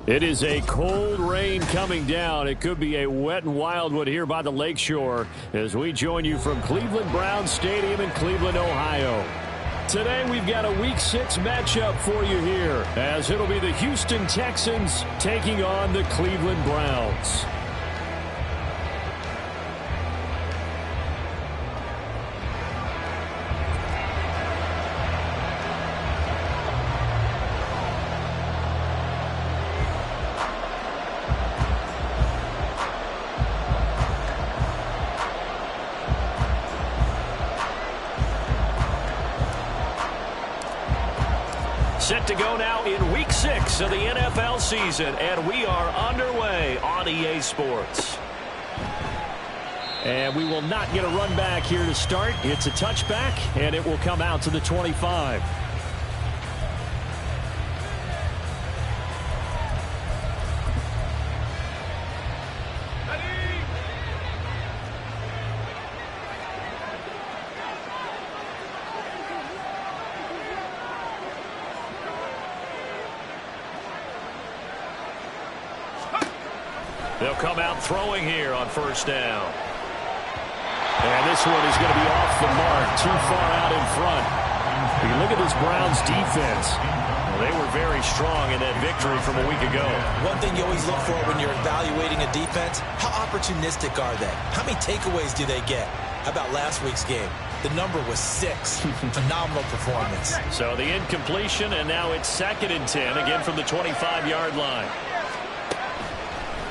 It is a cold rain coming down. It could be a wet and wild one here by the lakeshore as we join you from Cleveland Browns Stadium in Cleveland, Ohio. Today we've got a Week 6 matchup for you here as it'll be the Houston Texans taking on the Cleveland Browns. Set to go now in Week 6 of the NFL season, and we are underway on EA Sports. And we will not get a run back here to start. It's a touchback, and it will come out to the 25. They'll come out throwing here on first down. And this one is going to be off the mark, too far out in front. You look at this Browns defense. Well, they were very strong in that victory from a week ago. One thing you always look for when you're evaluating a defense, how opportunistic are they? How many takeaways do they get? How about last week's game? The number was 6. Phenomenal performance. So the incompletion, and now it's 2nd and 10, again from the 25-yard line.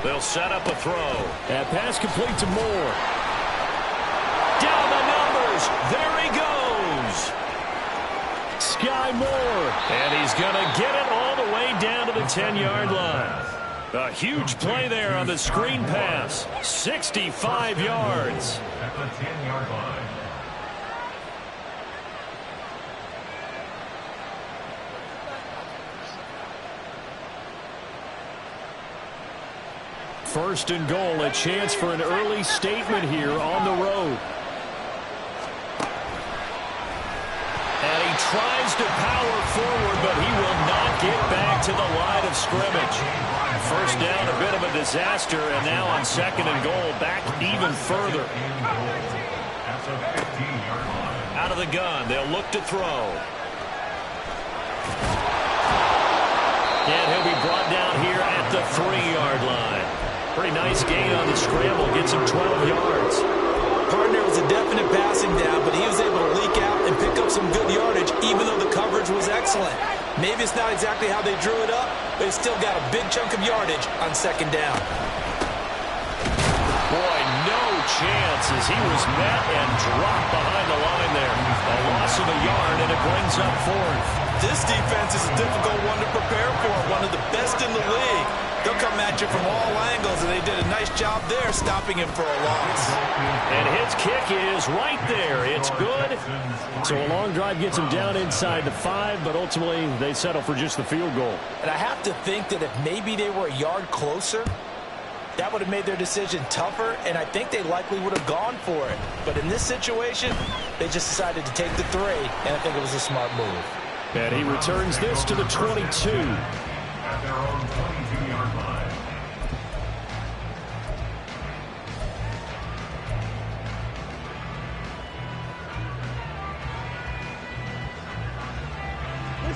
They'll set up a throw. That pass complete to Moore. Down the numbers. There he goes. Sky Moore. And he's going to get it all the way down to the 10-yard line. A huge play there on the screen pass. 65 yards. At the 10-yard line. First and goal, a chance for an early statement here on the road. And he tries to power forward, but he will not get back to the line of scrimmage. First down, a bit of a disaster, and now on 2nd and goal, back even further. Out of the gun, they'll look to throw. And he'll be brought down here at the 3-yard line. Pretty nice gain on the scramble. Gets him 12 yards. Partner was a definite passing down, but he was able to leak out and pick up some good yardage, even though the coverage was excellent. Maybe it's not exactly how they drew it up, but he still got a big chunk of yardage on 2nd down. Boy, no chance as he was met and dropped behind the line there. A loss of a yard, and it brings up 4th. This defense is a difficult one to prepare for, one of the best in the league. They'll come at you from all angles, and they did a nice job there stopping him for a loss. And his kick is right there. It's good. So a long drive gets him down inside the 5, but ultimately they settle for just the field goal. And I have to think that if maybe they were a yard closer, that would have made their decision tougher, and I think they likely would have gone for it. But in this situation, they just decided to take the 3, and I think it was a smart move. And he returns this to the 22. At their own 22-yard line.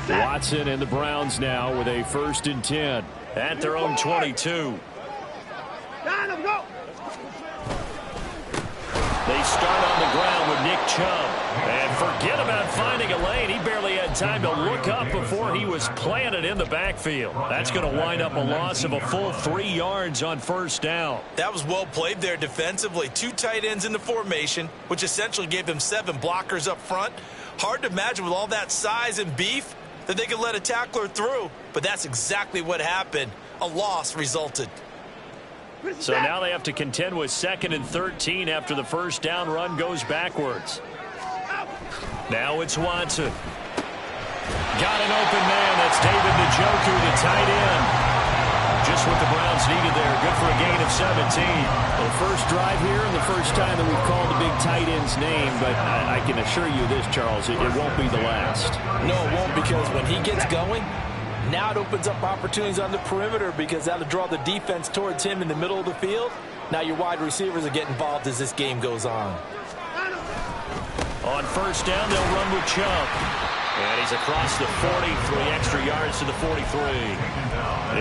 Watson and the Browns now with a 1st and 10 at their own 22. They start on the ground with Nick Chubb. And forget about finding a lane. He barely had time to look up before he was planted in the backfield. That's going to wind up a loss of a full 3 yards on first down. That was well played there defensively. 2 tight ends in the formation, which essentially gave them 7 blockers up front. Hard to imagine with all that size and beef that they could let a tackler through. But that's exactly what happened. A loss resulted. So now they have to contend with 2nd and 13 after the first down run goes backwards. Now it's Watson. Got an open man. That's David Njoku, the tight end. Just what the Browns needed there. Good for a gain of 17. The first drive here and the first time that we've called the big tight end's name, but I can assure you this, Charles, it won't be the last. No, it won't, because when he gets going, Now it opens up opportunities on the perimeter because that'll draw the defense towards him in the middle of the field. Now your wide receivers will get involved as this game goes on. On first down, they'll run with Chubb. And he's across the 40, 3 extra yards to the 43.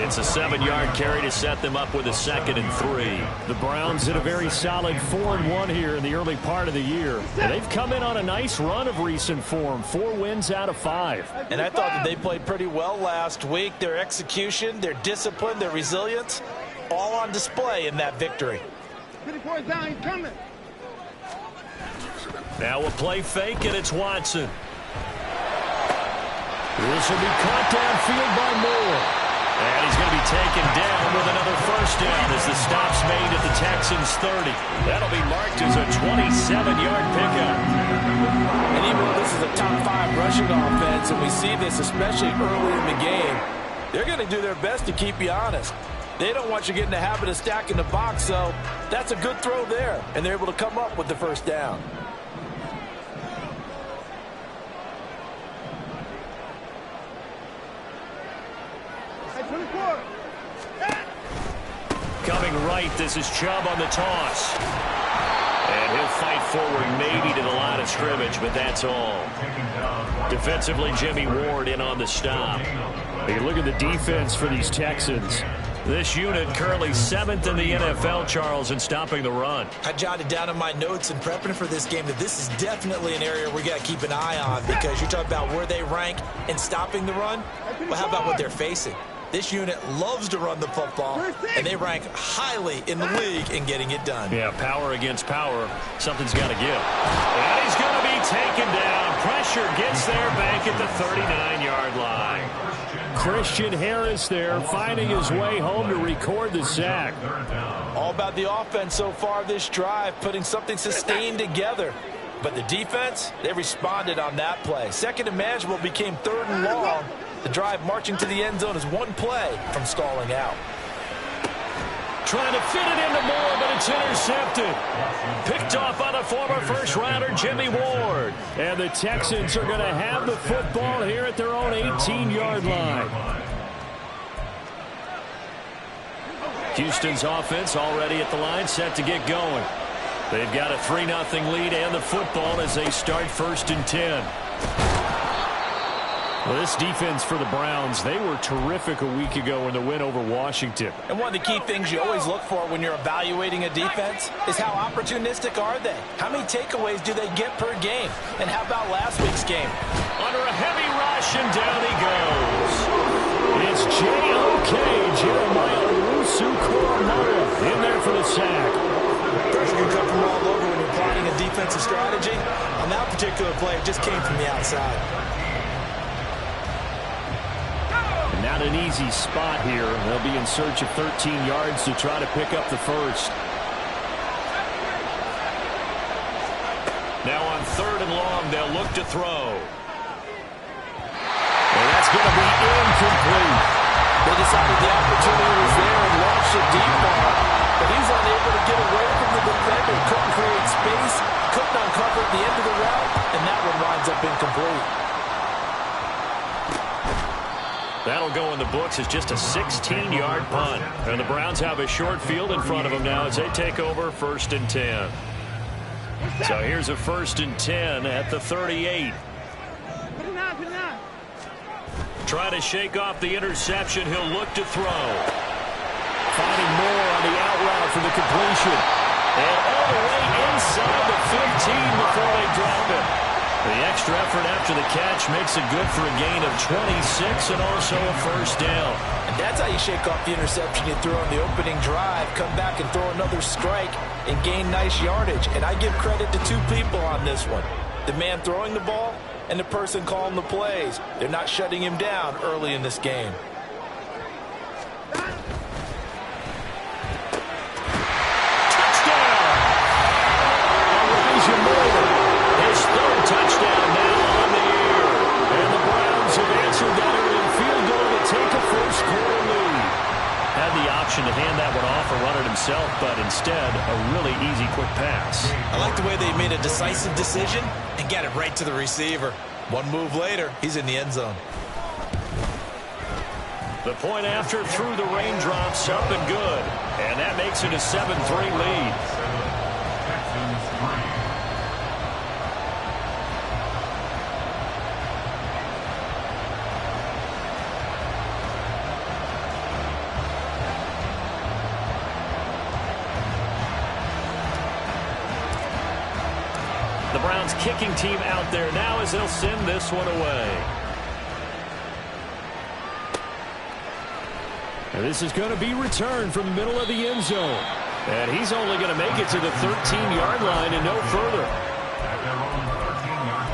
It's a 7-yard carry to set them up with a 2nd and 3. The Browns hit a very solid 4-1 here in the early part of the year. And they've come in on a nice run of recent form, 4 wins out of 5. And I thought that they played pretty well last week. Their execution, their discipline, their resilience, all on display in that victory. Down, he's coming. Now a play fake, and it's Watson. This will be caught downfield by Moore. And he's going to be taken down with another first down as the stop's made at the Texans' 30. That'll be marked as a 27-yard pickup. And even though this is a top 5 rushing offense, and we see this especially early in the game, they're going to do their best to keep you honest. They don't want you getting the habit of stacking the box, so that's a good throw there. And they're able to come up with the first down. Coming right, this is Chubb on the toss. And he'll fight forward maybe to the line of scrimmage, but that's all. Defensively, Jimmy Ward in on the stop. Hey, look at the defense for these Texans. This unit currently 7th in the NFL, Charles, in stopping the run. I jotted down in my notes in prepping for this game that this is definitely an area we got to keep an eye on because you talk about where they rank in stopping the run. Well, how about what they're facing? This unit loves to run the football, and they rank highly in the league in getting it done. Yeah, power against power. Something's got to give. And he's going to be taken down. Pressure gets there back at the 39-yard line. Christian Harris there finding his way home to record the sack. All about the offense so far this drive, putting something sustained together. But the defense, they responded on that play. 2nd and manageable became 3rd and long. The drive marching to the end zone is 1 play from stalling out. Trying to fit it into Moore, but it's intercepted. Picked off by the former first-rounder, Jimmy Ward. And the Texans are going to have the football here at their own 18-yard line. Houston's offense already at the line, set to get going. They've got a 3-0 lead and the football as they start 1st and 10. Well, this defense for the Browns, they were terrific a week ago in the win over Washington. And one of the key things you always look for when you're evaluating a defense is how opportunistic are they? How many takeaways do they get per game? And how about last week's game? Under a heavy rush, and down he goes. It's J.O.K. Jeremiah Owusu-Koramoah in there for the sack. Pressure can come from all over when you're plotting a defensive strategy. On that particular play, it just came from the outside. Not an easy spot here. They'll be in search of 13 yards to try to pick up the first. Now on 3rd and long, they'll look to throw. And that's going to be incomplete. They decided the opportunity was there and launched a deep ball. But he's unable to get away from the defender. Couldn't create space. Couldn't uncover the end of the route. And that one winds up incomplete. That'll go in the books as just a 16-yard punt. And the Browns have a short field in front of them now as they take over 1st and 10. So here's a 1st and 10 at the 38. Trying to shake off the interception. He'll look to throw. Finding Moore on the out route for the completion. And all the way inside the 15 before they drop it. The extra effort after the catch makes it good for a gain of 26 and also a first down. And that's how you shake off the interception you threw on the opening drive, come back and throw another strike and gain nice yardage. And I give credit to 2 people on this one. The man throwing the ball and the person calling the plays. They're not shutting him down early in this game. Touchdown now on the year. And the Browns have answered that early field goal to take a first-quarter lead. Had the option to hand that one off or run it himself, but instead, a really easy, quick pass. I like the way they made a decisive decision and got it right to the receiver. One move later, he's in the end zone. The point after through the raindrops, up and good. And that makes it a 7-3 lead. The Browns kicking team out there now as they'll send this one away. And this is going to be returned from the middle of the end zone. And he's only going to make it to the 13-yard line and no further. At their own 13-yard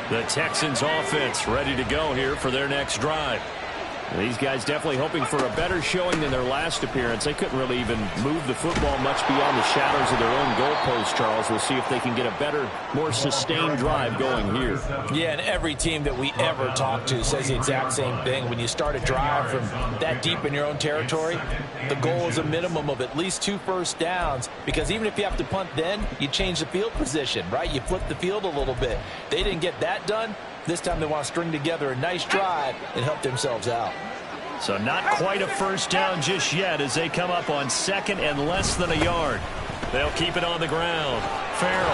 line. The Texans offense ready to go here for their next drive. These guys definitely hoping for a better showing than their last appearance. They couldn't really even move the football much beyond the shadows of their own goalpost, Charles. We'll see if they can get a better, more sustained drive going here. Yeah, and every team that we ever talk to says the exact same thing. When you start a drive from that deep in your own territory, the goal is a minimum of at least 2 first downs, because even if you have to punt then, you change the field position, right? You flip the field a little bit. They didn't get that done. This time they want to string together a nice drive and help themselves out. So not quite a first down just yet as they come up on second and less than a yard. They'll keep it on the ground. Farrell.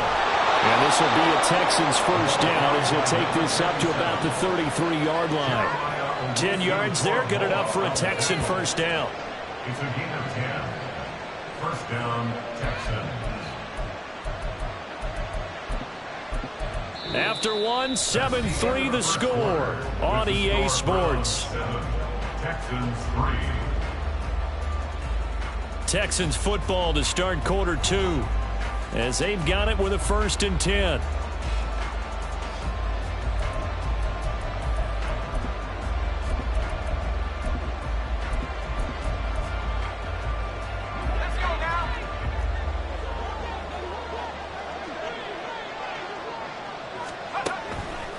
And this will be a Texans first down as he'll take this up to about the 33-yard line. 10 yards there, good enough for a Texan first down. It's a gain of 10. First down, Texans. After one, 7-3 the score on EA Sports. Texans 3. Texans football to start quarter 2 as they've got it with a 1st and 10.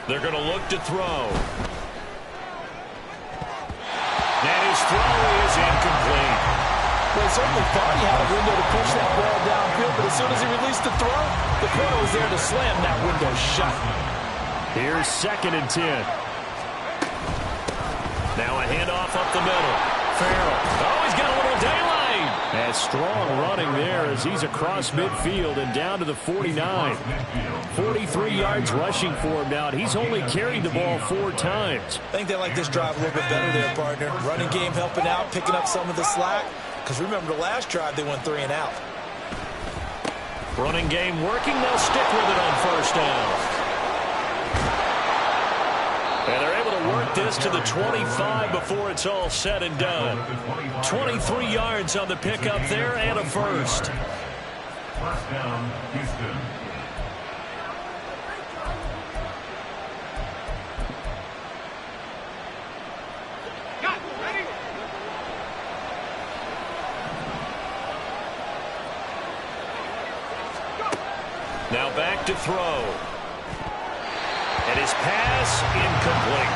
They're going to look to throw. And his throw is incomplete. Well, he certainly thought he had a window to push that ball downfield, but as soon as he released the throw, the corner was there to slam that window shut. Here's 2nd and 10. Now a handoff up the middle. Farrell. Oh, he's got a little daylight. And strong running there as he's across midfield and down to the 49. 43 yards rushing for him now. He's only carried the ball 4 times. I think they like this drive a little bit better there, partner. Running game helping out, picking up some of the slack. Because remember, the last drive, they went 3 and out. Running game working. They'll stick with it on first down. And they're able to work this to the 25 before it's all said and done. 23 yards on the pickup there and a first. First down, Houston. Now back to throw. And his pass incomplete.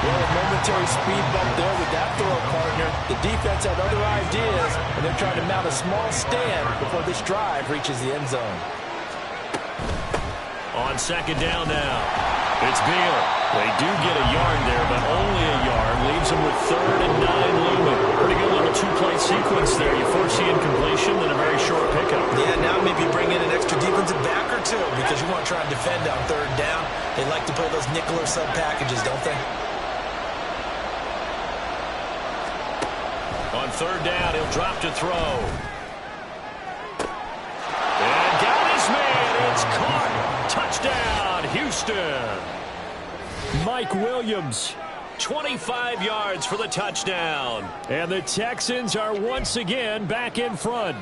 Well, a momentary speed bump there with that throw, partner. The defense had other ideas, and they're trying to mount a small stand before this drive reaches the end zone. On 2nd down now, it's Beal. They do get a yard there, but only a yard. Leaves them with 3rd and 9 looming. Pretty good little 2-play sequence there. You force the incompletion, then a very short pickup. Yeah, now maybe bring in an extra defensive back or 2 because you want to try and defend on 3rd down. They like to play those nickel or sub packages, don't they? On 3rd down, he'll drop to throw. And got his man. It's caught. Touchdown, Houston. Mike Williams, 25 yards for the touchdown. And the Texans are once again back in front.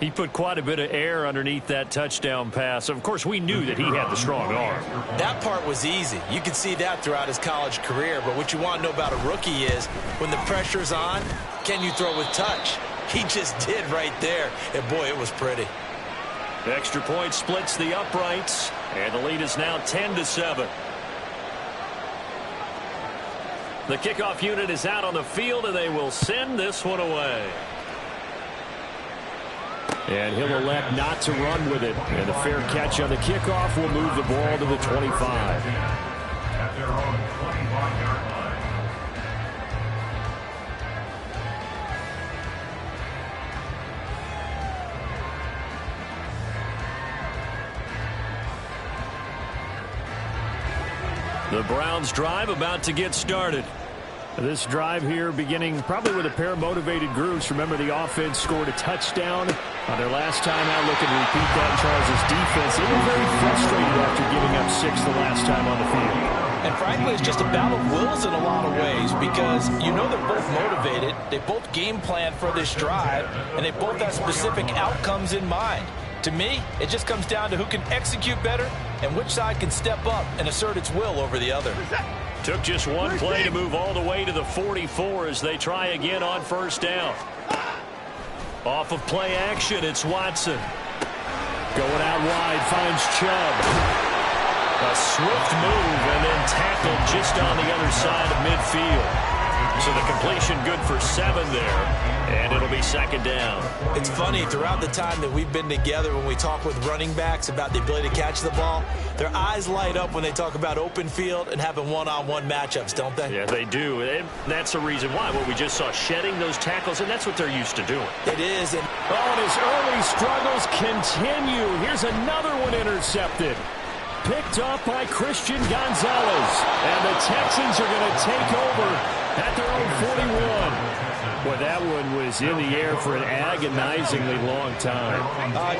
He put quite a bit of air underneath that touchdown pass. Of course, we knew that he had the strong arm. That part was easy. You could see that throughout his college career. But what you want to know about a rookie is when the pressure's on, can you throw with touch? He just did right there. And, boy, it was pretty. The extra point splits the uprights, and the lead is now 10-7. The kickoff unit is out on the field, and they will send this one away. And he'll elect not to run with it. And a fair catch on the kickoff will move the ball to the 25. At their own 25-yard line. The Browns drive about to get started. This drive here beginning probably with a pair of motivated groups. Remember, the offense scored a touchdown on their last time out. Looking to repeat that. Charles' defense, they were very frustrated after giving up 6 the last time on the field. And frankly, it's just a battle of wills in a lot of ways because you know they're both motivated. They both game plan for this drive, and they both have specific outcomes in mind. To me, it just comes down to who can execute better and which side can step up and assert its will over the other. Took just one play to move all the way to the 44 as they try again on first down. Off of play action, it's Watson. Going out wide, finds Chubb. A swift move and then tackled just on the other side of midfield. So the completion good for 7 there, and it'll be second down. It's funny, throughout the time that we've been together when we talk with running backs about the ability to catch the ball, their eyes light up when they talk about open field and having one-on-one matchups, don't they? Yeah, they do. And that's the reason why. What we just saw, shedding those tackles, and that's what they're used to doing. It is. And his early struggles continue. Here's another one intercepted. Picked up by Christian Gonzalez. And the Texans are going to take over at their own 41. Well, that one was in the air for an agonizingly long time.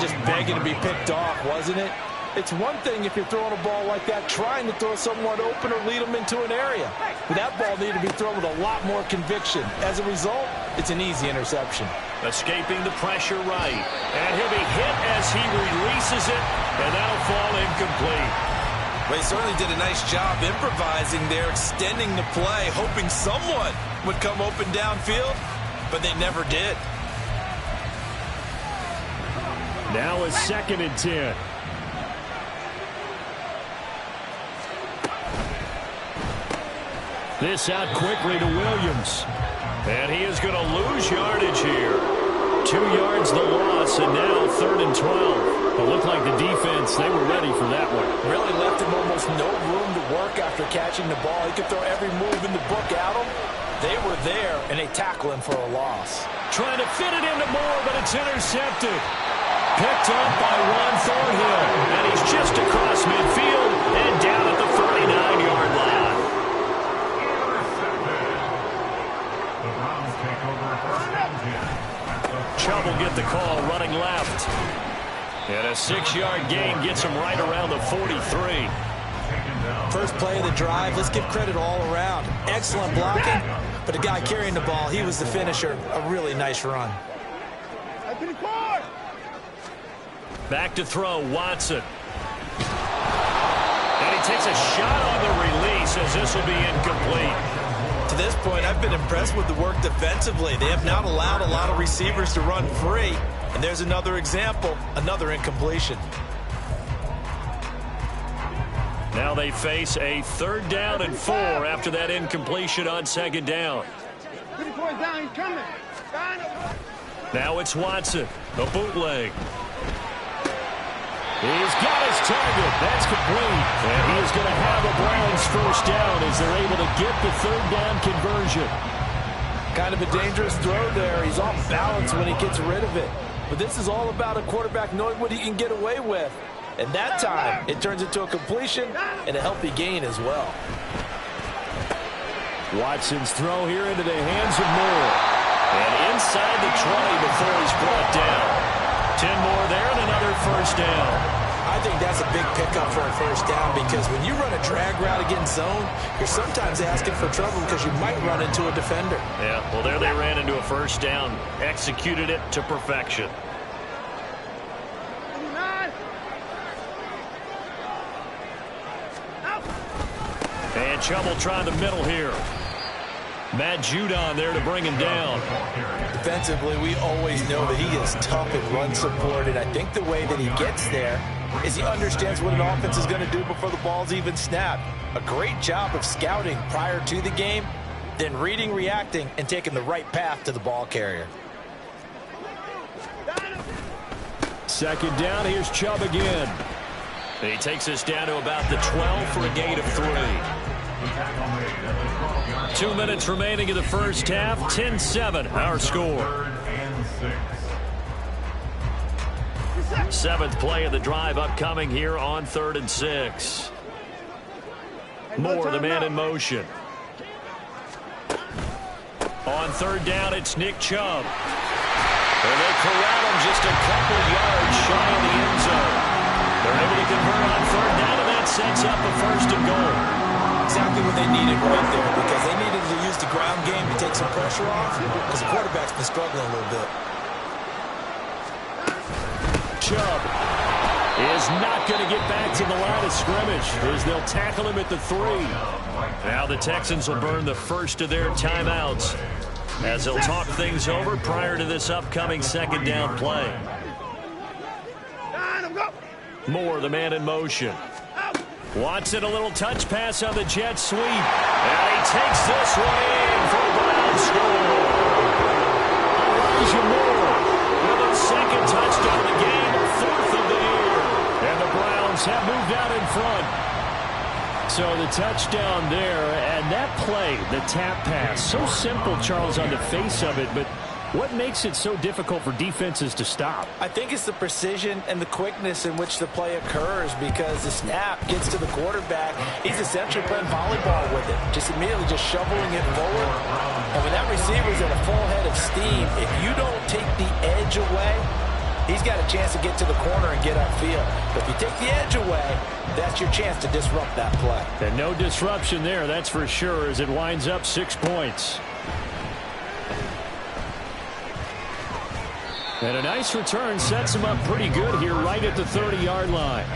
Just begging to be picked off, wasn't it? It's one thing if you're throwing a ball like that, trying to throw someone open or lead them into an area. But that ball needed to be thrown with a lot more conviction. As a result, it's an easy interception. Escaping the pressure right. And he'll be hit as he releases it, and that'll fall incomplete. Well, he certainly did a nice job improvising there, extending the play, hoping someone would come open downfield, but they never did. Now a 2nd and 10. This out quickly to Williams. And he is going to lose yardage here. 2 yards the loss, and now 3rd and 12. It looked like the defense, they were ready for that one. Really left him almost no room to work after catching the ball. He could throw every move in the book at him. They were there, and they tackle him for a loss. Trying to fit it into Moore, but it's intercepted. Picked up by Ron Thornhill. And he's just across midfield and down at the 49-yard line. Chubb will get the call running left. And a 6-yard gain gets him right around the 43. First play of the drive, let's give credit all around. Excellent blocking, but the guy carrying the ball, he was the finisher. A really nice run. Back to throw, Watson. And he takes a shot on the release as this will be incomplete. To this point, I've been impressed with the work defensively. They have not allowed a lot of receivers to run free. And there's another example, another incompletion. Now they face a 3rd down and 4 after that incompletion on 2nd down. Now it's Watson, a bootleg. He's got his target. That's complete. And he is going to have a Browns 1st down as they're able to get the 3rd down conversion. Kind of a dangerous throw there. He's off balance when he gets rid of it. But this is all about a quarterback knowing what he can get away with. And that time, it turns into a completion and a healthy gain as well. Watson's throw here into the hands of Moore. And inside the 20 before he's brought down. 10 more there and another 1st down. I think that's a big pickup for a 1st down because when you run a drag route against zone, you're sometimes asking for trouble because you might run into a defender. Yeah, well, there they ran into a 1st down, executed it to perfection. And Chubb will try the middle here. Matt Judon there to bring him down. Defensively, we always know that he is tough and run support, and I think the way that he gets there is he understands what an offense is going to do before the ball's even snapped. A great job of scouting prior to the game, then reading, reacting, and taking the right path to the ball carrier. Second down, here's Chubb again. He takes us down to about the 12 for a gain of 3. 2 minutes remaining in the first half. 10-7, our score. Seventh play of the drive upcoming here on 3rd and 6. Moore, the man in motion. On 3rd down, it's Nick Chubb. And they corral him just a couple yards shy of the end zone. They're able to convert on 3rd down, and that sets up a 1st and goal. Exactly what they needed right there, because they needed to use the ground game to take some pressure off, because the quarterback's been struggling a little bit. Chubb is not going to get back to the line of scrimmage as they'll tackle him at the 3. Now the Texans will burn the first of their timeouts as they'll talk things over prior to this upcoming 2nd down play. Moore, the man in motion. Watson, a little touch pass on the jet sweep. And he takes this one in for a Brown score. Elijah Moore with a 2nd touchdown of the game, 4th of the year. And the Browns have moved out in front. So the touchdown there, and that play, the tap pass, so simple, Charles, on the face of it, but what makes it so difficult for defenses to stop? I think it's the precision and the quickness in which the play occurs, because the snap gets to the quarterback. He's essentially playing volleyball with it, just immediately just shoveling it forward. And when that receiver's at a full head of steam, if you don't take the edge away, he's got a chance to get to the corner and get upfield. But if you take the edge away, that's your chance to disrupt that play. And no disruption there, that's for sure, as it winds up 6 points. And a nice return sets him up pretty good here right at the 30-yard line.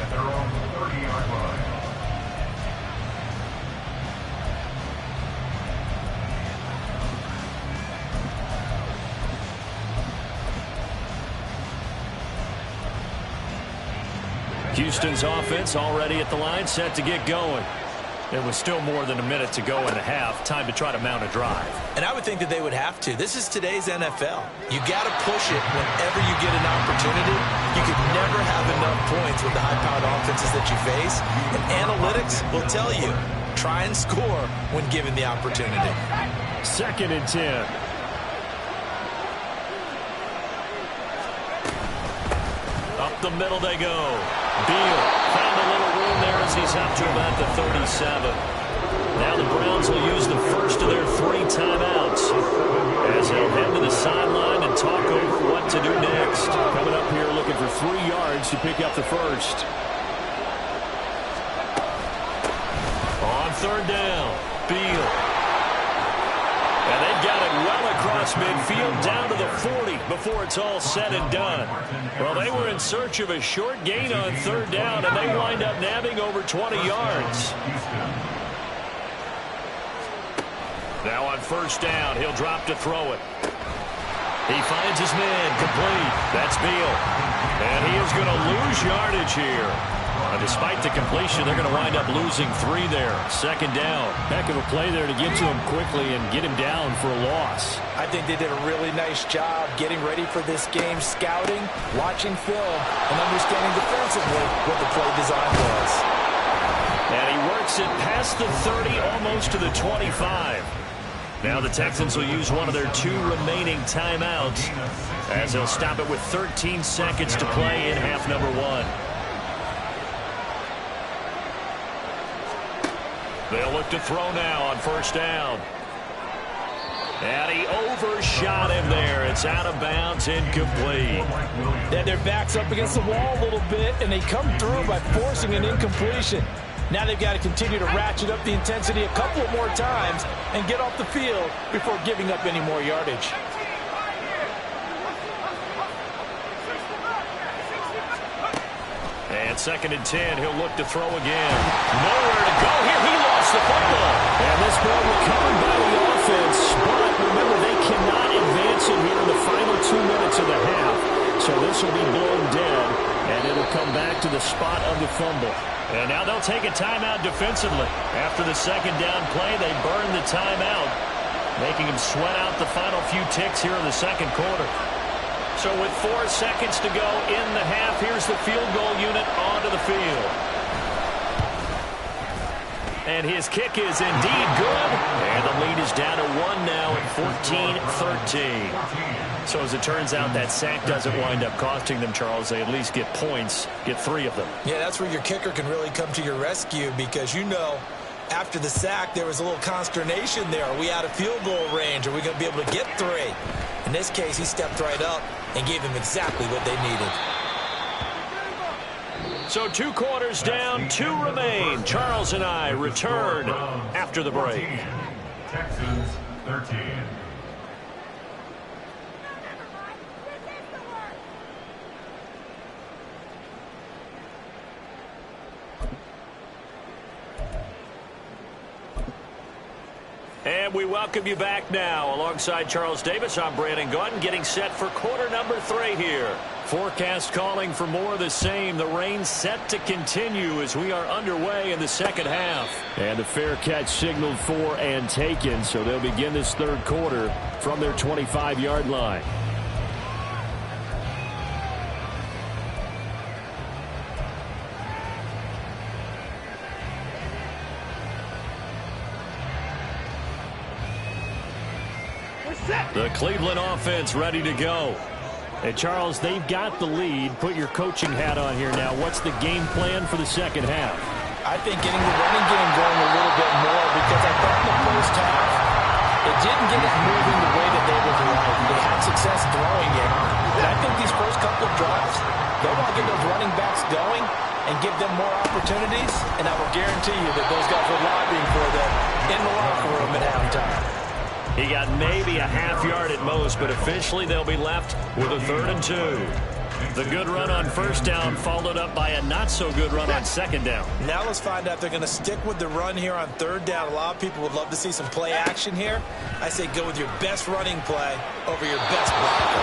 Houston's offense already at the line, set to get going. There was still more than a minute to go in the half. Time to try to mount a drive. And I would think that they would have to. This is today's NFL. You got to push it whenever you get an opportunity. You could never have enough points with the high-powered offenses that you face. And analytics will tell you, try and score when given the opportunity. 2nd and 10. Up the middle they go. Beal found a little room there as he's up to about the 37. Now the Browns will use the first of their 3 timeouts as they'll head to the sideline and talk over what to do next. Coming up here looking for 3 yards to pick up the first. On 3rd down, Beal. And they've got it well across midfield down to the 40 before it's all said and done. Well, they were in search of a short gain on 3rd down, and they wind up nabbing over 20 yards. Now on 1st down, he'll drop to throw it. He finds his man complete. That's Beal. And he is going to lose yardage here. Despite the completion, they're going to wind up losing 3 there. 2nd down. Heck of a play there to get to him quickly and get him down for a loss. I think they did a really nice job getting ready for this game, scouting, watching film, and understanding defensively what the play design was. And he works it past the 30, almost to the 25. Now the Texans will use one of their 2 remaining timeouts as they'll stop it with 13 seconds to play in half number 1. They'll look to throw now on 1st down. And he overshot him there. It's out of bounds, incomplete. Then their back's up against the wall a little bit, and they come through by forcing an incompletion. Now they've got to continue to ratchet up the intensity a couple of more times and get off the field before giving up any more yardage. And 2nd and 10, he'll look to throw again. Nowhere to go here. He lost the football. And this ball recovered by the offense. But remember, they cannot advance it here in the final 2 minutes of the half. So this will be blown dead, and it'll come back to the spot of the fumble. And now they'll take a timeout defensively. After the 2nd down play, they burn the timeout, making them sweat out the final few ticks here in the 2nd quarter. So with 4 seconds to go in the half, here's the field goal unit onto the field. And his kick is indeed good. And the lead is down to 1 now at 14-13. So as it turns out, that sack doesn't wind up costing them, Charles. They at least get points, get 3 of them. Yeah, that's where your kicker can really come to your rescue because, you know, after the sack, there was a little consternation there. Are we out of field goal range? Are we going to be able to get 3? In this case, he stepped right up and gave them exactly what they needed. So 2 quarters down, 2 remain. Charles and I return after the break. Texans 13. And we welcome you back now. Alongside Charles Davis, I'm Brandon Gaudin, getting set for quarter number 3 here. Forecast calling for more of the same. The rain set to continue as we are underway in the second half. And the fair catch signaled for and taken, so they'll begin this third quarter from their 25-yard line. The Cleveland offense ready to go. And Charles, they've got the lead. Put your coaching hat on here now. What's the game plan for the second half? I think getting the running game going a little bit more because I thought in the first half it didn't get it moving the way that they would like. They had success throwing it. And I think these first couple of drives, they want to get those running backs going and give them more opportunities. And I will guarantee you that those guys were lobbying for them in the locker room at halftime. He got maybe a half yard at most, but eventually they'll be left with a 3rd and 2. The good run on first down followed up by a not-so-good run on second down. Now let's find out if they're going to stick with the run here on 3rd down. A lot of people would love to see some play action here. I say go with your best running play over your best blocker.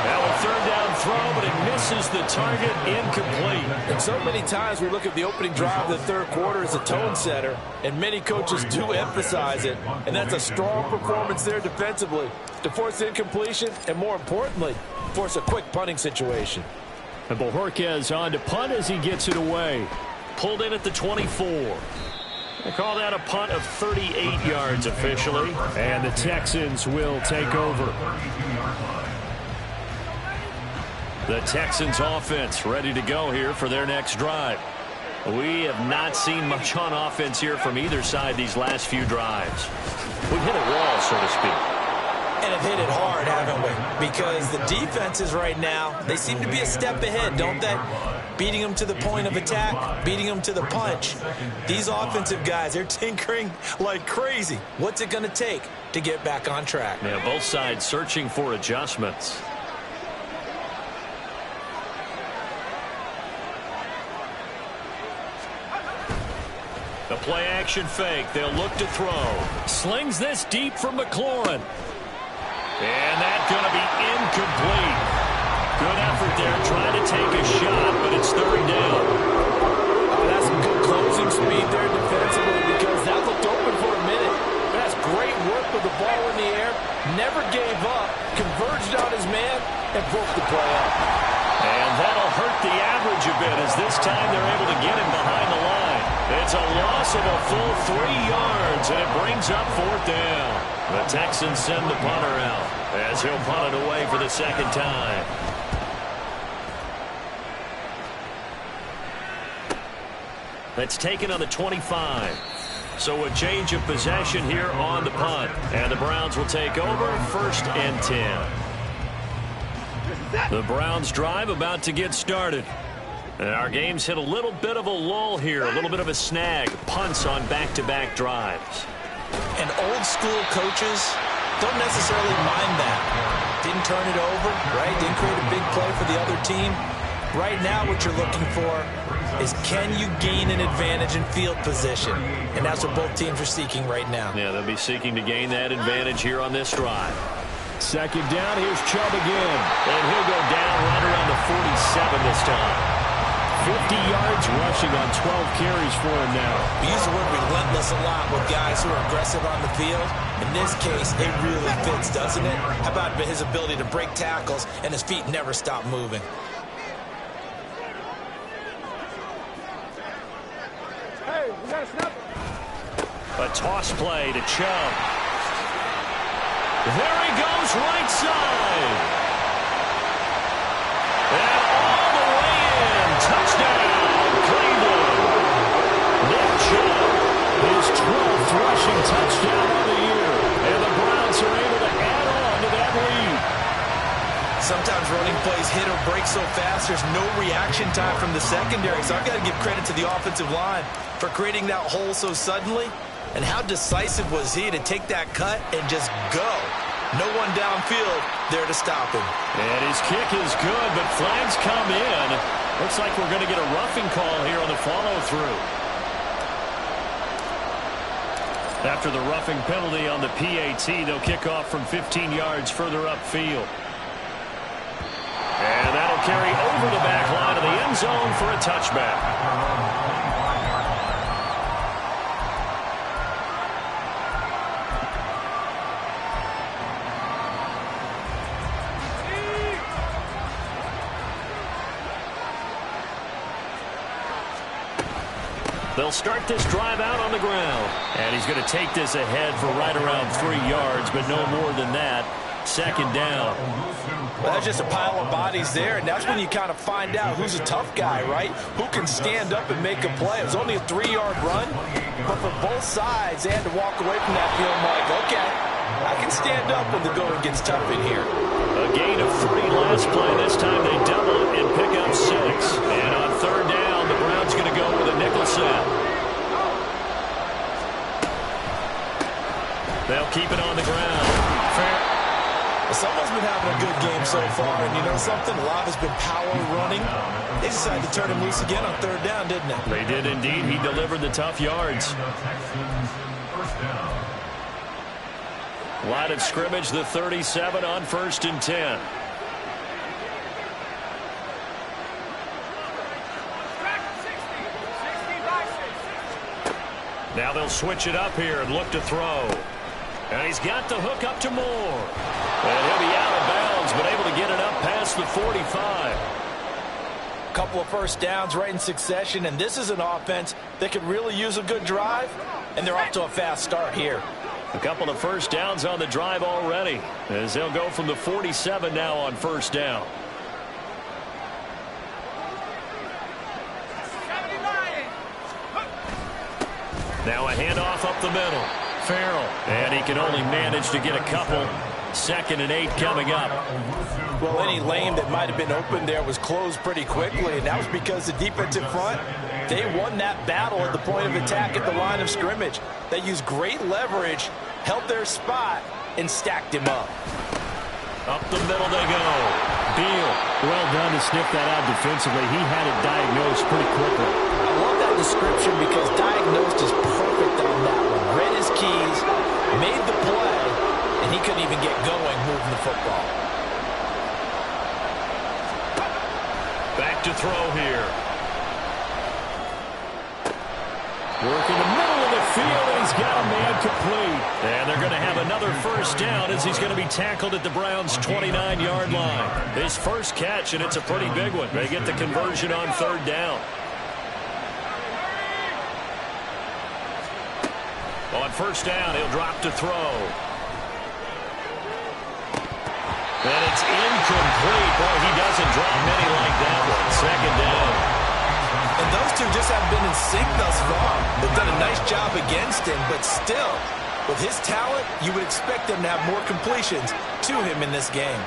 Now a 3rd down throw, but it misses the target, incomplete. And so many times we look at the opening drive of the third quarter as a tone setter, and many coaches do emphasize it. And that's a strong performance there defensively to force incompletion and, more importantly, force a quick punting situation. And Bojorquez on to punt as he gets it away. Pulled in at the 24. They call that a punt of 38 yards officially. And the Texans will take over. The Texans offense ready to go here for their next drive. We have not seen much on offense here from either side these last few drives. We've hit a wall, so to speak. And have hit it hard, haven't we? Because the defenses right now, they seem to be a step ahead, don't they? Beating them to the point of attack, beating them to the punch. These offensive guys, they're tinkering like crazy. What's it going to take to get back on track? Yeah, both sides searching for adjustments. The play action fake. They'll look to throw. Slings this deep from McLaurin. And that's going to be incomplete. Good effort there trying to take a shot, but it's 3rd down. That's some good closing speed there defensively because that looked open for a minute. That's great work with the ball in the air. Never gave up. Converged on his man and broke the play up. And that'll hurt the average a bit as this time they're able to get him behind the line. It's a loss of a full 3 yards, and it brings up 4th down. The Texans send the punter out as he'll punt it away for the second time. That's taken on the 25. So a change of possession here on the punt. And the Browns will take over 1st and 10. The Browns drive about to get started. And our game's hit a little bit of a lull here, a little bit of a snag. Punts on back-to-back drives. And old school coaches don't necessarily mind that. Didn't turn it over, right? Didn't create a big play for the other team. Right now what you're looking for is can you gain an advantage in field position? And that's what both teams are seeking right now. Yeah, they'll be seeking to gain that advantage here on this drive. 2nd down, here's Chubb again. And he'll go down right around the 47 this time. 50 yards rushing on 12 carries for him now. We use the word relentless a lot with guys who are aggressive on the field. In this case, it really fits, doesn't it? How about his ability to break tackles and his feet never stop moving? Hey, we got a snap. A toss play to Chubb. There he goes, right side. And all the way in. Touchdown, Cleveland. Nick Chubb, his 12th rushing touchdown of the year. And the Browns are able to add on to that lead. Sometimes running plays hit or break so fast, there's no reaction time from the secondary. So I've got to give credit to the offensive line for creating that hole so suddenly. And how decisive was he to take that cut and just go? No one downfield there to stop him. And his kick is good, but flags come in. Looks like we're going to get a roughing call here on the follow-through. After the roughing penalty on the PAT, they'll kick off from 15 yards further upfield. And that'll carry over the back line of the end zone for a touchback. They'll start this drive out on the ground. And he's going to take this ahead for right around 3 yards, but no more than that. Second down. Well, that's just a pile of bodies there, and that's when you kind of find out who's a tough guy, right? Who can stand up and make a play. It was only a 3-yard run, but for both sides, they had to walk away from that feeling like, okay, I can stand up when the going gets tough in here. A gain of 3 last play. This time they double it and pick up 6. And on third down, the Browns going to go with a nickel set. They'll keep it on the ground. Fair. Someone's been having a good game so far, and you know something? A lot has been power running. They decided to turn him loose again on third down, didn't they? They did indeed. He delivered the tough yards. Line of scrimmage, the 37 on 1st and 10. Now they'll switch it up here and look to throw. And he's got the hook up to Moore. And he'll be out of bounds, but able to get it up past the 45. Couple of first downs right in succession, and this is an offense that could really use a good drive, and they're off to a fast start here. A couple of first downs on the drive already, as they'll go from the 47 now on first down. Now a handoff up the middle. Farrell, and he can only manage to get a couple. 2nd and 8 coming up. Well, any lane that might have been open there was closed pretty quickly, and that was because the defensive front, they won that battle at the point of attack at the line of scrimmage. They used great leverage, held their spot, and stacked him up. Up the middle they go. Beal. Well done to sniff that out defensively. He had it diagnosed pretty quickly. I love that description because diagnosed is perfect on that one. Read his keys, made the play, and he couldn't even get going moving the football. Back to throw here. Work in the middle of the field, and he's got a man complete. And they're going to have another first down as he's going to be tackled at the Browns' 29-yard line. His first catch, and it's a pretty big one. They get the conversion on third down. On first down, he'll drop to throw. And it's incomplete. Boy, he doesn't drop many like that one. Second down. And those two just haven't been in sync thus far. They've done a nice job against him, but still, with his talent, you would expect them to have more completions to him in this game.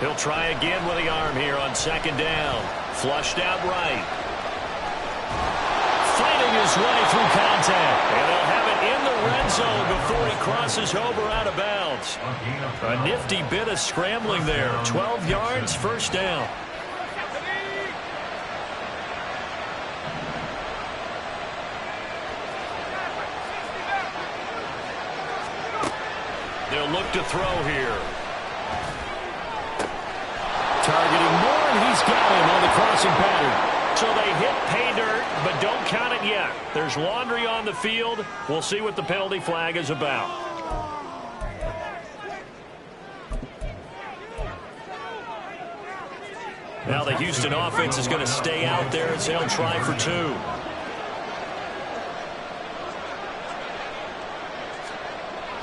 He'll try again with the arm here on second down. Flushed out right. Fighting his way through contact. And they'll have it in the red zone before he crosses over out of bounds. A nifty bit of scrambling there. 12 yards, first down. They'll look to throw here. Targeting Moore, and he's got him on the crossing pattern. So they hit pay dirt, but don't count it yet. There's laundry on the field. We'll see what the penalty flag is about. Now the Houston offense is going to stay out there as they'll try for two.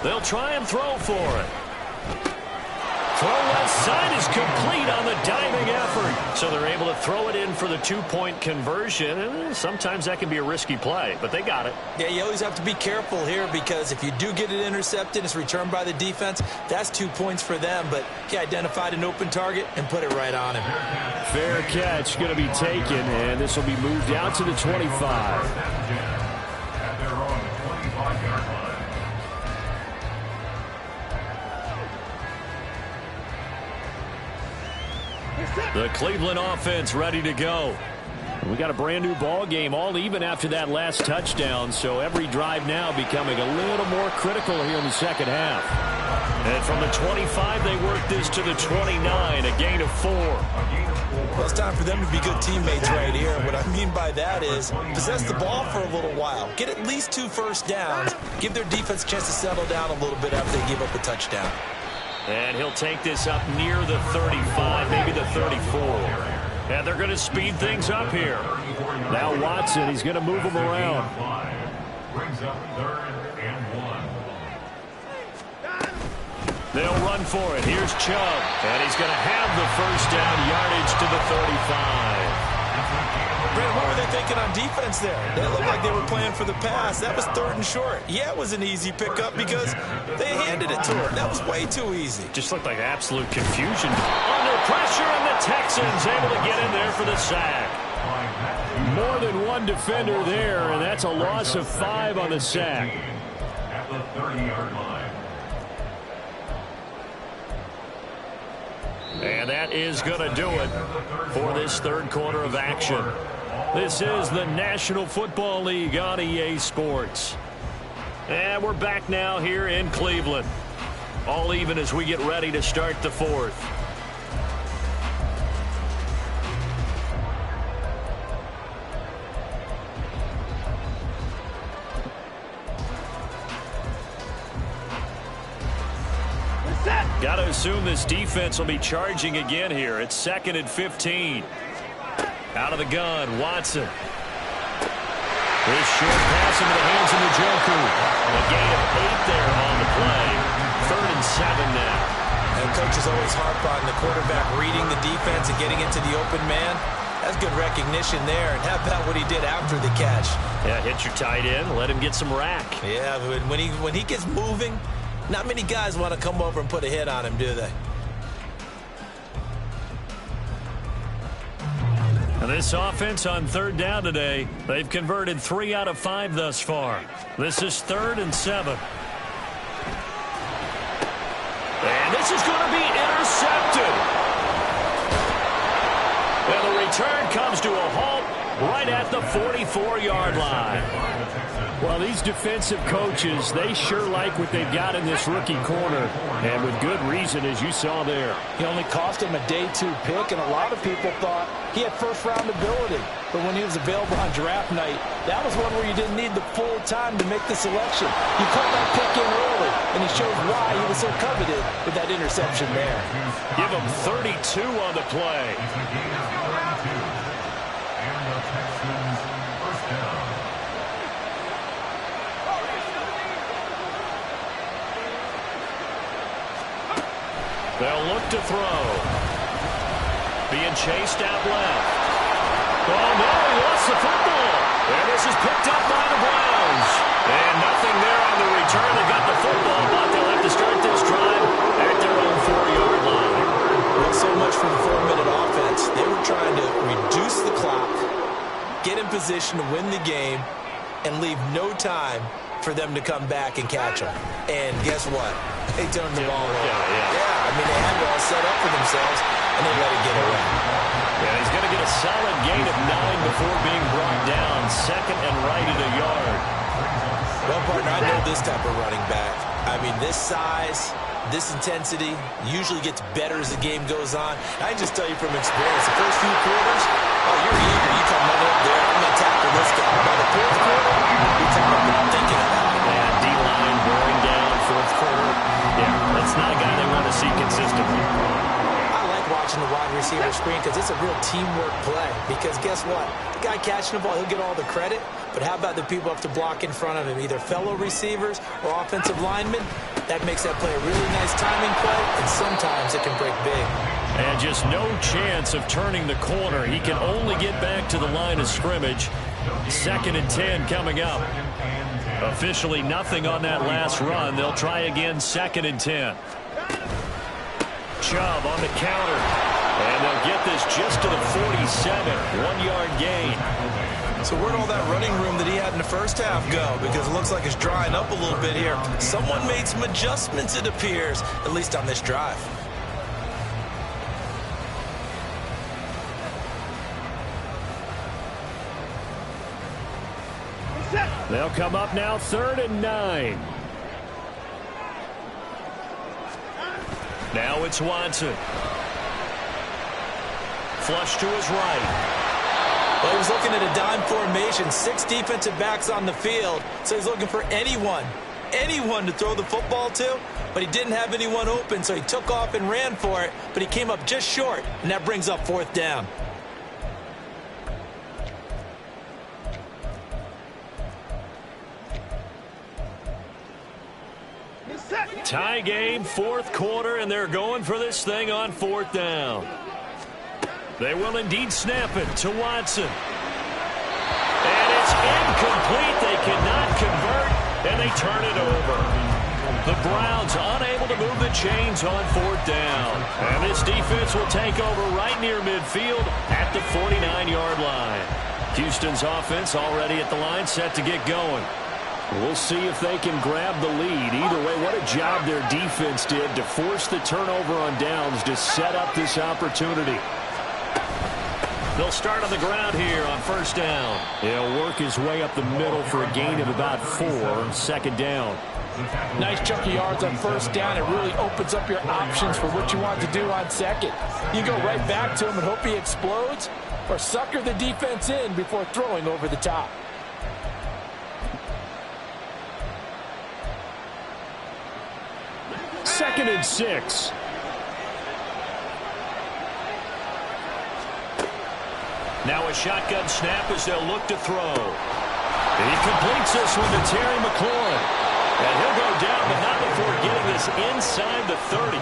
They'll try and throw for it. Throw left side is complete on the diving effort. So they're able to throw it in for the two-point conversion. And sometimes that can be a risky play, but they got it. Yeah, you always have to be careful here because if you do get it intercepted, it's returned by the defense. That's 2 points for them, but he identified an open target and put it right on him. Fair catch going to be taken, and this will be moved out to the 25. The Cleveland offense ready to go. We got a brand new ball game, all even after that last touchdown, so every drive now becoming a little more critical here in the second half. And from the 25, they work this to the 29, a gain of 4. Well, it's time for them to be good teammates right here. What I mean by that is possess the ball for a little while. Get at least 2 first downs. Give their defense a chance to settle down a little bit after they give up a touchdown. And he'll take this up near the 35, maybe the 34. And they're going to speed things up here. Now Watson, he's going to move him around. Brings up 3rd and 1. They'll run for it. Here's Chubb. And he's going to have the first down, yardage to the 35. Brent, what were they thinking on defense there? They looked like they were playing for the pass. That was 3rd and short. Yeah, it was an easy pickup because they handed it to him. That was way too easy. Just looked like absolute confusion. Under pressure, and the Texans able to get in there for the sack. More than one defender there, and that's a loss of 5 on the sack. At the 30-yard line. And that is going to do it for this third quarter of action. This is the National Football League on EA Sports. And we're back now here in Cleveland. All even as we get ready to start the fourth. Got to assume this defense will be charging again here. It's 2nd and 15. Out of the gun, Watson. This short pass into the hands of the Njoku. A gain of 8 there on the play. 3rd and 7 now. And coaches always harp on the quarterback reading the defense and getting into the open man. That's good recognition there. And how about what he did after the catch? Yeah, hit your tight end. Let him get some rack. Yeah, but when he gets moving, not many guys want to come over and put a hit on him, do they? And this offense on 3rd down today, they've converted 3 out of 5 thus far. This is 3rd and 7. And this is going to be intercepted. And the return comes to a halt right at the 44-yard line. Well, these defensive coaches, they sure like what they've got in this rookie corner, and with good reason, as you saw there. He only cost him a day 2 pick, and a lot of people thought he had first-round ability. But when he was available on draft night, that was one where you didn't need the full time to make the selection. You cut that pick in early, and he showed why he was so coveted with that interception there. Give him 32 on the play. They'll look to throw. Being chased out left. Oh, no, he lost the football. And this is picked up by the Browns. And nothing there on the return. They got the football, but they'll have to start this drive at their own 4-yard line. Well, so much for the 4-minute offense. They were trying to reduce the clock, get in position to win the game, and leave no time for them to come back and catch them. And guess what? They turned the ball over. Yeah, I mean, they had it all set up for themselves, and they let it get away. Yeah, he's going to get a solid gain of 9 before being brought down. 2nd and right at a yard. Well, partner, I know this type of running back. I mean, this size, this intensity usually gets better as the game goes on. I can just tell you from experience, the first few quarters, oh, you're eager. You come running up there, I'm going to tackle this guy. By the 4th quarter, you're thinking about it. And D-line going down 4th screen because it's a real teamwork play. Because guess what? The guy catching the ball, he'll get all the credit. But how about the people up to block in front of him, either fellow receivers or offensive linemen? That makes that play a really nice timing play, and sometimes it can break big. And just no chance of turning the corner. He can only get back to the line of scrimmage. 2nd and 10 coming up. Officially nothing on that last run. They'll try again, 2nd and 10. Chubb on the counter. And they'll get this just to the 47. 1-yard gain. So where'd all that running room that he had in the first half go? Because it looks like it's drying up a little bit here. Someone made some adjustments, it appears, at least on this drive. They'll come up now, 3rd and 9. Now it's Watson. Flush to his right. Well, he was looking at a dime formation, 6 defensive backs on the field, so he's looking for anyone to throw the football to, but he didn't have anyone open, so he took off and ran for it, but he came up just short, and that brings up 4th down. Tie game, 4th quarter, and they're going for this thing on 4th down. They will indeed snap it to Watson. And it's incomplete. They cannot convert, and they turn it over. The Browns unable to move the chains on 4th down. And this defense will take over right near midfield at the 49-yard line. Houston's offense already at the line, set to get going. We'll see if they can grab the lead. Either way, what a job their defense did to force the turnover on downs to set up this opportunity. They'll start on the ground here on 1st down. He'll work his way up the middle for a gain of about 4, 2nd down. Nice chunk of yards on 1st down. It really opens up your options for what you want to do on 2nd. You go right back to him and hope he explodes, or sucker the defense in before throwing over the top. Second and 6. Now a shotgun snap as they'll look to throw. He completes this one to Terry McLaurin. And he'll go down, but not before getting this inside the 30.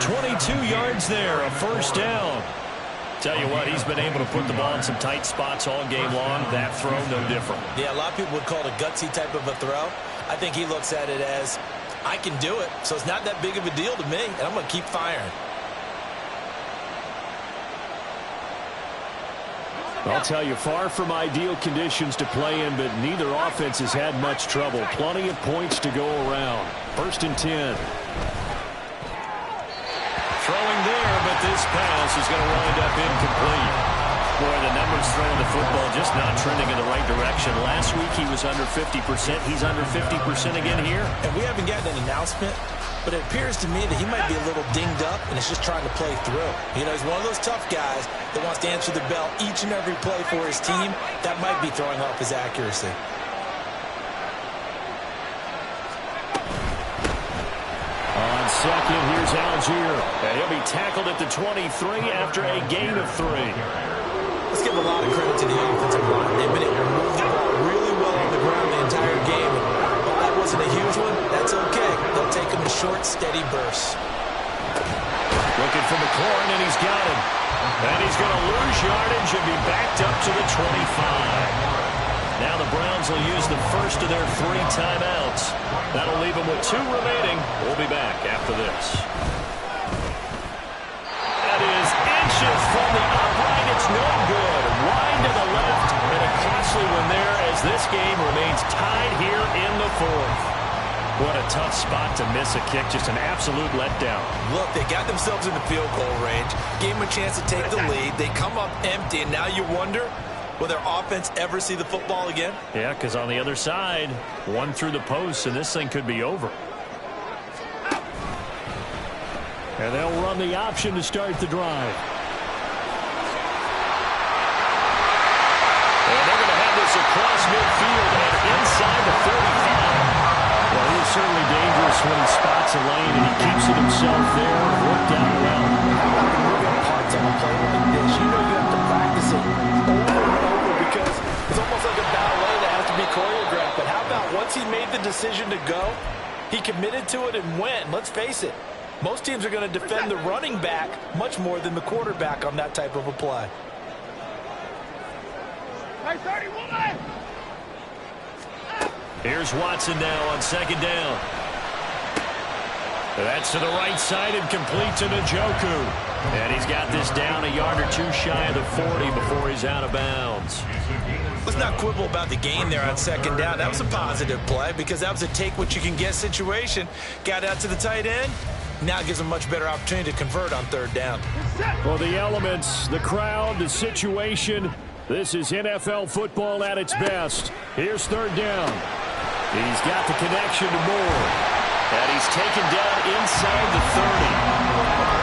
22 yards there, a 1st down. Tell you what, he's been able to put the ball in some tight spots all game long. That throw, no different. Yeah, a lot of people would call it a gutsy type of a throw. I think he looks at it as, I can do it, so it's not that big of a deal to me, and I'm going to keep firing. I'll tell you, far from ideal conditions to play in, but neither offense has had much trouble. Plenty of points to go around. 1st and 10. Throwing there, but this pass is going to wind up incomplete. Boy, the numbers throwing the football just not trending in the right direction. Last week he was under 50%. He's under 50% again here. And we haven't gotten an announcement, but it appears to me that he might be a little dinged up and is just trying to play through. You know, he's one of those tough guys that wants to answer the bell each and every play for his team. That might be throwing off his accuracy. On 2nd, here's Algier. And he'll be tackled at the 23 after a gain of 3. Let's give a lot of credit to the offensive line. They've been able to move the ball really well on the ground the entire game. And while that wasn't a huge one, that's okay. They'll take them in short, steady bursts. Looking for McLaurin, and he's got him. And he's going to lose yardage and be backed up to the 25. Now the Browns will use the first of their 3 timeouts. That'll leave them with 2 remaining. We'll be back after this. That is inches from the upright. It's no good. Wide to the left, and a costly one there as this game remains tied here in the 4th. What a tough spot to miss a kick. Just an absolute letdown. Look, they got themselves in the field goal range, gave them a chance to take the lead. They come up empty, and now you wonder, will their offense ever see the football again? Yeah, because on the other side, one through the post, and this thing could be over. And they'll run the option to start the drive. And they're going to have this across midfield and inside the 35. Well, he's certainly dangerous when he spots a lane, and he keeps it himself there. Worked out well. How about the moving parts experience on a play like this, you know you have to practice it over and over because it's almost like a ballet that has to be choreographed. But how about once he made the decision to go, he committed to it and went. Let's face it, most teams are going to defend the running back much more than the quarterback on that type of a play. Here's Watson now on second down. That's to the right side and complete to Njoku. And he's got this down a yard or two shy of the 40 before he's out of bounds. Let's not quibble about the gain there on second down. That was a positive play because that was a take-what-you-can-get situation. Got out to the tight end. Now gives him a much better opportunity to convert on third down. Well, the elements, the crowd, the situation. This is NFL football at its best. Here's third down. He's got the connection to Moore. And he's taken down inside the 30.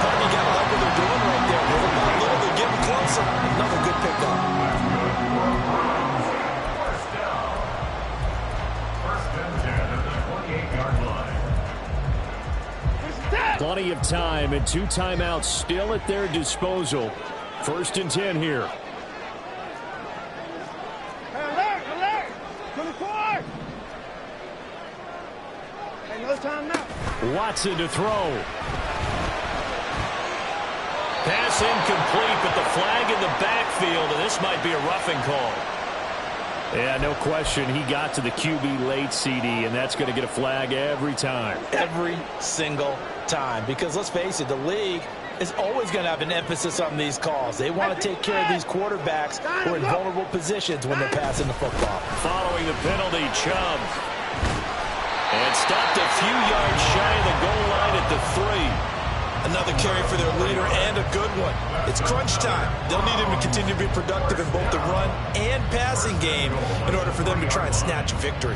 Partner, you got to like what they're doing right there. Move them a little bit, getting closer. Another good pickup. First and 10 at the 28-yard line. Plenty of time and 2 timeouts still at their disposal. First and 10 here. Alert! 24! No time now. Watson to throw. Pass incomplete, but the flag in the backfield, and this might be a roughing call. Yeah, no question. He got to the QB late, CD, and that's going to get a flag every time. Every single time. Because let's face it, the league is always going to have an emphasis on these calls. They want to take care of these quarterbacks who are in vulnerable positions when they're passing the football. Following the penalty, Chubb. And stopped a few yards shy of the goal line at the 3. Another carry for their leader and a good one. It's crunch time. They'll need him to continue to be productive in both the run and passing game in order for them to try and snatch a victory.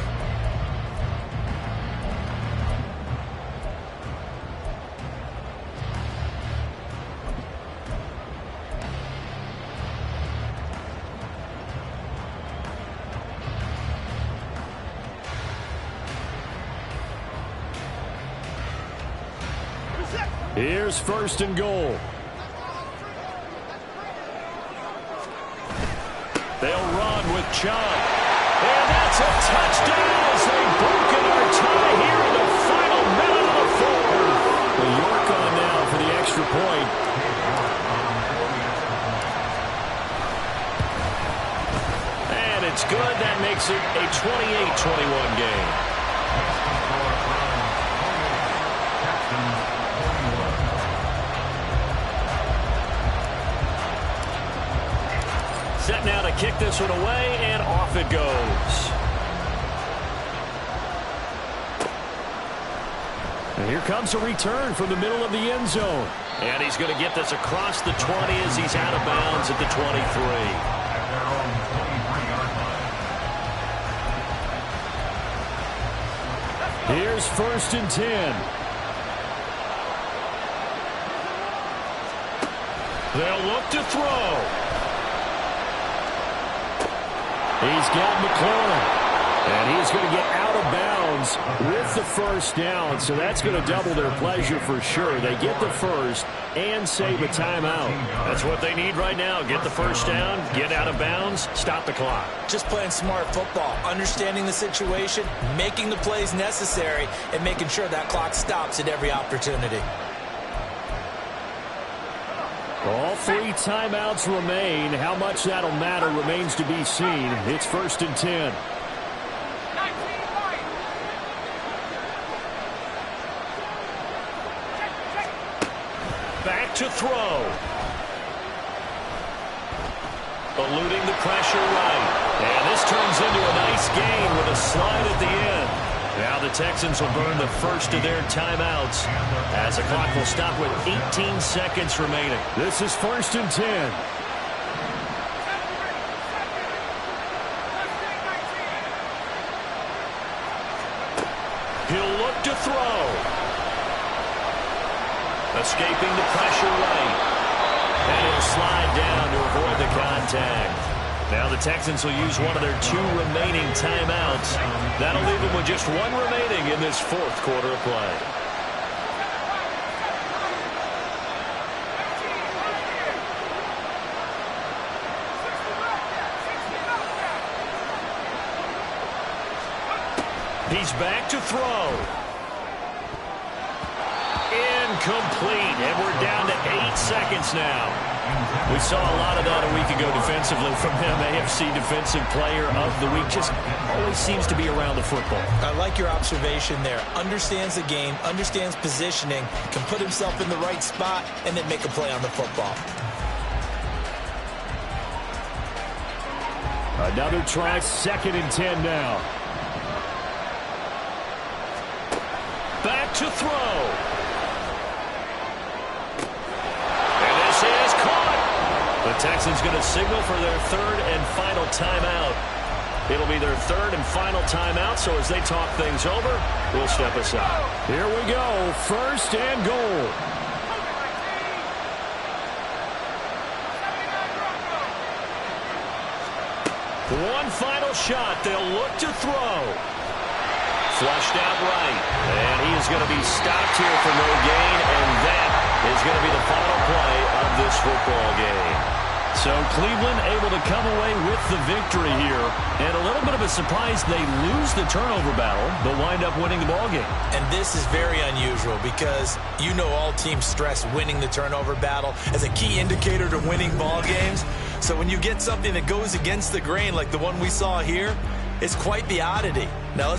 Here's first and goal. They'll run with Chubb. And that's a touchdown as they've broken our tie here in the final minute of the fourth. Well, York on now for the extra point. And it's good. That makes it a 28-21 game. Set now to kick this one away, and off it goes. And here comes a return from the middle of the end zone. And he's going to get this across the 20 as he's out of bounds at the 23. At their own 23-yard line. Here's first and 10. They'll look to throw. He's got McLaurin, and he's going to get out of bounds with the first down, so that's going to double their pleasure for sure. They get the first and save a timeout. That's what they need right now. Get the first down, get out of bounds, stop the clock. Just playing smart football, understanding the situation, making the plays necessary, and making sure that clock stops at every opportunity. All 3 timeouts remain. How much that'll matter remains to be seen. It's first and 10. Back to throw. Eluding the pressure right. And this turns into a nice gain with a slide at the end. Now the Texans will burn the first of their timeouts as the clock will stop with 18 seconds remaining. This is first and 10. He'll look to throw. Escaping the pressure right. And he'll slide down to avoid the contact. Now the Texans will use one of their 2 remaining timeouts. That'll leave them with just 1 remaining in this fourth quarter of play. He's back to throw. Incomplete, and we're down to 8 seconds now. We saw a lot of that a week ago defensively from him. AFC Defensive Player of the Week. Just always seems to be around the football. I like your observation there. Understands the game, understands positioning, can put himself in the right spot, and then make a play on the football. Another try, 2nd and 10 now. Back to throw. And this is caught. The Texans going to signal for their 3rd and final timeout. It'll be their 3rd and final timeout, so as they talk things over, we'll step aside. Here we go, 1st and goal. One final shot. They'll look to throw. Flushed out right. And he is going to be stopped here for no gain, and that is going to be the final play of this football game. So Cleveland able to come away with the victory here. And a little bit of a surprise, they lose the turnover battle, but wind up winning the ball game. And this is very unusual because you know all teams stress winning the turnover battle as a key indicator to winning ball games. So when you get something that goes against the grain like the one we saw here, it's quite the oddity. Now,